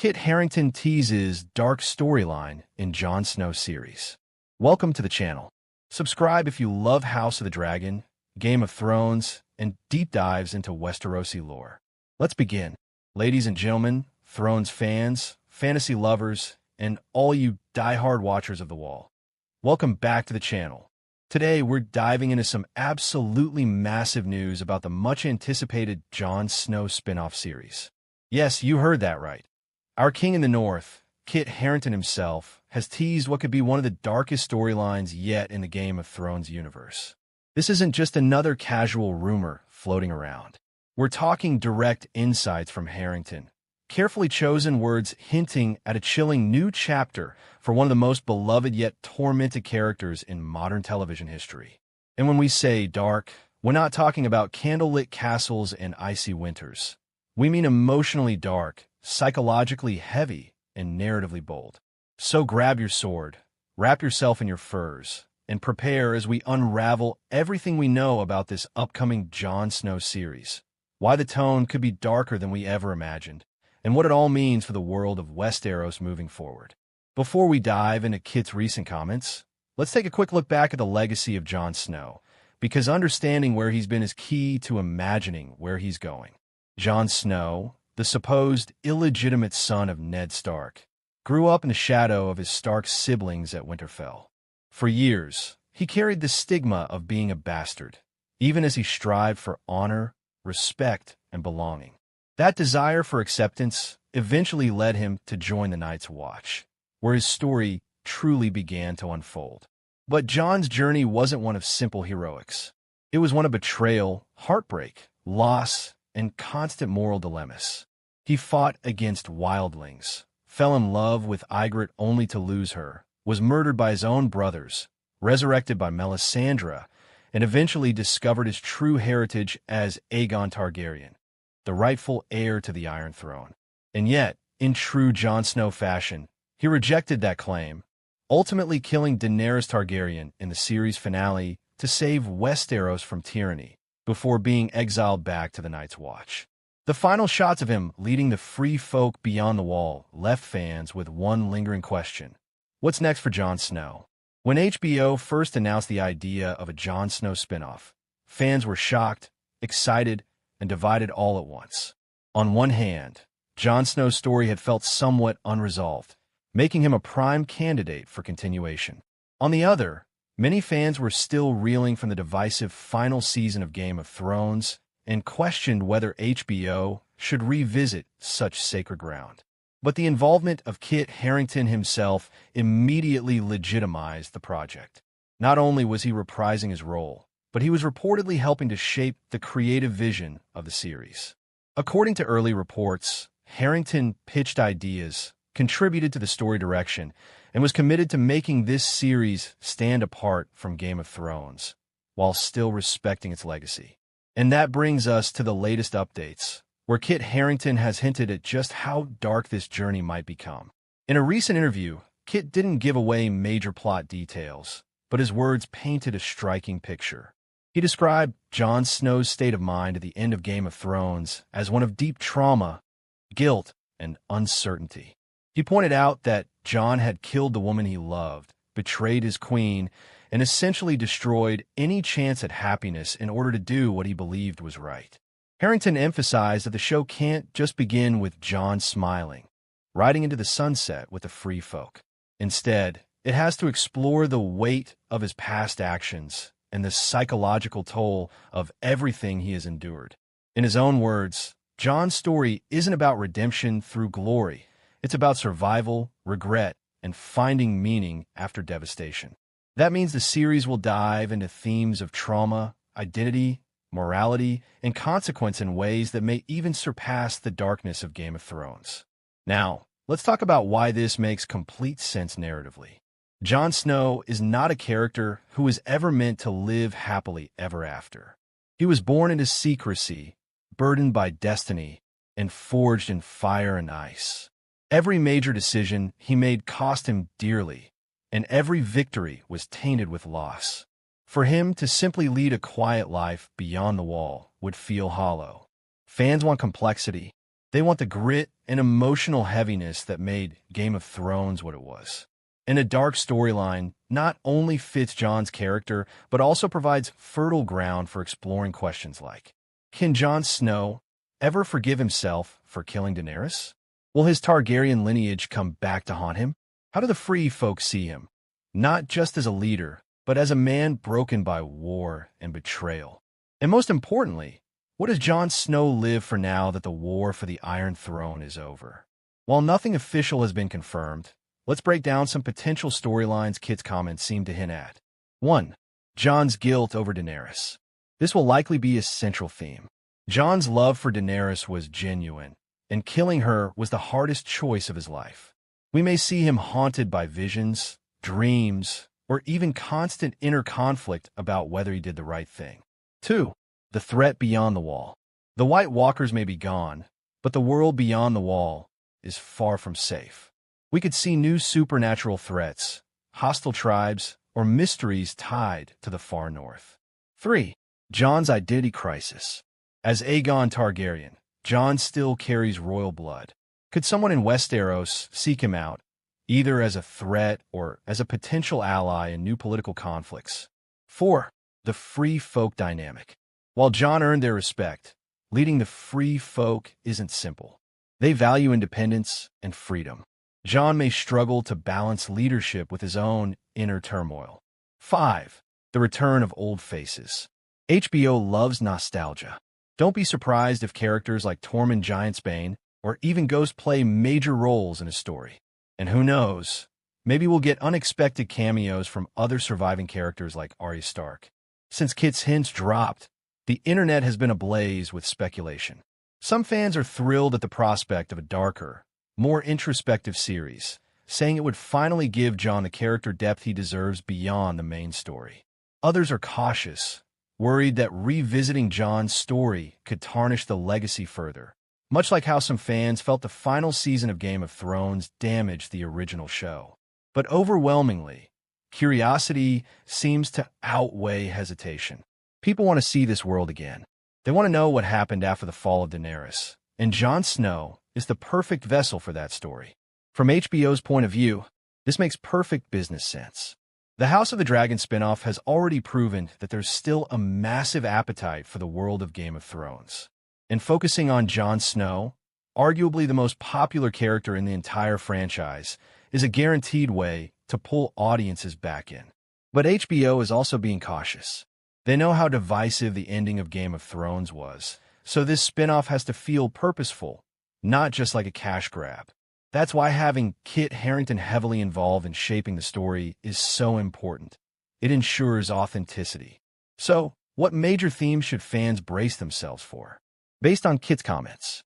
Kit Harington Teases' dark storyline in Jon Snow series. Welcome to the channel. Subscribe if you love House of the Dragon, Game of Thrones, and deep dives into Westerosi lore. Let's begin. Ladies and gentlemen, Thrones fans, fantasy lovers, and all you die-hard watchers of the wall. Welcome back to the channel. Today, we're diving into some absolutely massive news about the much-anticipated Jon Snow spin-off series. Yes, you heard that right. Our king in the north, Kit Harington himself, has teased what could be one of the darkest storylines yet in the Game of Thrones universe. This isn't just another casual rumor floating around. We're talking direct insights from Harington, carefully chosen words hinting at a chilling new chapter for one of the most beloved yet tormented characters in modern television history. And when we say dark, we're not talking about candlelit castles and icy winters. We mean emotionally dark, psychologically heavy, and narratively bold. So grab your sword, wrap yourself in your furs, and prepare as we unravel everything we know about this upcoming Jon Snow series, why the tone could be darker than we ever imagined, and what it all means for the world of Westeros moving forward. Before we dive into Kit's recent comments, let's take a quick look back at the legacy of Jon Snow, because understanding where he's been is key to imagining where he's going. Jon Snow, the supposed illegitimate son of Ned Stark, grew up in the shadow of his Stark siblings at Winterfell. For years, he carried the stigma of being a bastard, even as he strived for honor, respect, and belonging. That desire for acceptance eventually led him to join the Night's Watch, where his story truly began to unfold. But Jon's journey wasn't one of simple heroics. It was one of betrayal, heartbreak, loss, and constant moral dilemmas. He fought against wildlings, fell in love with Ygritte only to lose her, was murdered by his own brothers, resurrected by Melisandre, and eventually discovered his true heritage as Aegon Targaryen, the rightful heir to the Iron Throne. And yet, in true Jon Snow fashion, he rejected that claim, ultimately killing Daenerys Targaryen in the series finale to save Westeros from tyranny, before being exiled back to the Night's Watch. The final shots of him leading the free folk beyond the wall left fans with one lingering question. What's next for Jon Snow? When HBO first announced the idea of a Jon Snow spinoff, fans were shocked, excited, and divided all at once. On one hand, Jon Snow's story had felt somewhat unresolved, making him a prime candidate for continuation. On the other, many fans were still reeling from the divisive final season of Game of Thrones and questioned whether HBO should revisit such sacred ground. But the involvement of Kit Harington himself immediately legitimized the project. Not only was he reprising his role, but he was reportedly helping to shape the creative vision of the series. According to early reports, Harington pitched ideas, contributed to the story direction, and was committed to making this series stand apart from Game of Thrones, while still respecting its legacy. And that brings us to the latest updates, where Kit Harington has hinted at just how dark this journey might become. In a recent interview, Kit didn't give away major plot details, but his words painted a striking picture. He described Jon Snow's state of mind at the end of Game of Thrones as one of deep trauma, guilt, and uncertainty. He pointed out that Jon had killed the woman he loved, betrayed his queen, and essentially destroyed any chance at happiness in order to do what he believed was right. Harington emphasized that the show can't just begin with Jon smiling, riding into the sunset with the free folk. Instead, it has to explore the weight of his past actions and the psychological toll of everything he has endured. In his own words, Jon's story isn't about redemption through glory. It's about survival, regret, and finding meaning after devastation. That means the series will dive into themes of trauma, identity, morality, and consequence in ways that may even surpass the darkness of Game of Thrones. Now, let's talk about why this makes complete sense narratively. Jon Snow is not a character who was ever meant to live happily ever after. He was born into secrecy, burdened by destiny, and forged in fire and ice. Every major decision he made cost him dearly, and every victory was tainted with loss. For him to simply lead a quiet life beyond the wall would feel hollow. Fans want complexity. They want the grit and emotional heaviness that made Game of Thrones what it was. And a dark storyline not only fits Jon's character, but also provides fertile ground for exploring questions like, can Jon Snow ever forgive himself for killing Daenerys? Will his Targaryen lineage come back to haunt him? How do the free folk see him? Not just as a leader, but as a man broken by war and betrayal. And most importantly, what does Jon Snow live for now that the war for the Iron Throne is over? While nothing official has been confirmed, let's break down some potential storylines Kit's comments seem to hint at. 1. Jon's guilt over Daenerys. This will likely be a central theme. Jon's love for Daenerys was genuine, and killing her was the hardest choice of his life. We may see him haunted by visions, dreams, or even constant inner conflict about whether he did the right thing. 2. The threat beyond the wall. The White Walkers may be gone, but the world beyond the wall is far from safe. We could see new supernatural threats, hostile tribes, or mysteries tied to the far north. 3. Jon's identity crisis. As Aegon Targaryen, Jon still carries royal blood. Could someone in Westeros seek him out, either as a threat or as a potential ally in new political conflicts? 4. The free folk dynamic. While Jon earned their respect, leading the free folk isn't simple. They value independence and freedom. Jon may struggle to balance leadership with his own inner turmoil. 5. The return of old faces. HBO loves nostalgia. Don't be surprised if characters like Tormund Giantsbane or even Ghost play major roles in a story. And who knows, maybe we'll get unexpected cameos from other surviving characters like Arya Stark. Since Kit's hints dropped, the internet has been ablaze with speculation. Some fans are thrilled at the prospect of a darker, more introspective series, saying it would finally give Jon the character depth he deserves beyond the main story. Others are cautious, worried that revisiting Jon's story could tarnish the legacy further, much like how some fans felt the final season of Game of Thrones damaged the original show. But overwhelmingly, curiosity seems to outweigh hesitation. People want to see this world again. They want to know what happened after the fall of Daenerys, and Jon Snow is the perfect vessel for that story. From HBO's point of view, this makes perfect business sense. The House of the Dragon spinoff has already proven that there's still a massive appetite for the world of Game of Thrones. And focusing on Jon Snow, arguably the most popular character in the entire franchise, is a guaranteed way to pull audiences back in. But HBO is also being cautious. They know how divisive the ending of Game of Thrones was, so this spinoff has to feel purposeful, not just like a cash grab. That's why having Kit Harington heavily involved in shaping the story is so important. It ensures authenticity. So, what major themes should fans brace themselves for? Based on Kit's comments,